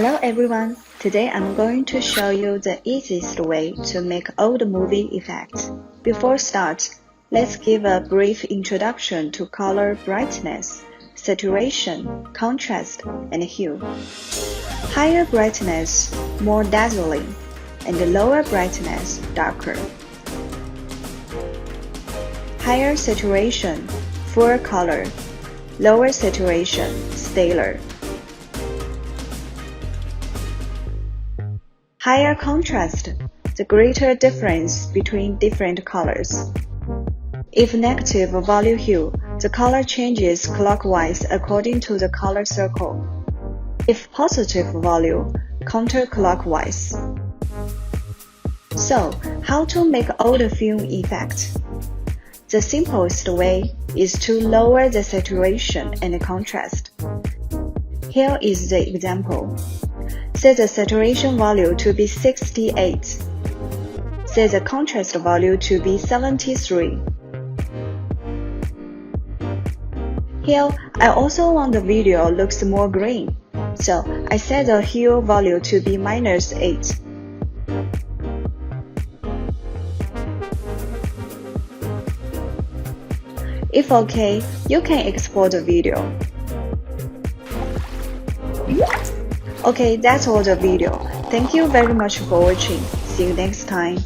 Hello everyone, today I'm going to show you the easiest way to make old movie effects. Before start, let's give a brief introduction to color brightness, saturation, contrast, and hue. Higher brightness, more dazzling, and lower brightness, darker. Higher saturation, full color, lower saturation, staler. Higher contrast, the greater difference between different colors. If negative value hue, the color changes clockwise according to the color circle. If positive value, counterclockwise. So, how to make old film effect? The simplest way is to lower the saturation and contrast. Here is the example. Set the saturation value to be 68. Set the contrast value to be 73. Here, I also want the video looks more green, so I set the hue value to be -8. If okay, you can export the video. Okay, that's all the video. Thank you very much for watching. See you next time.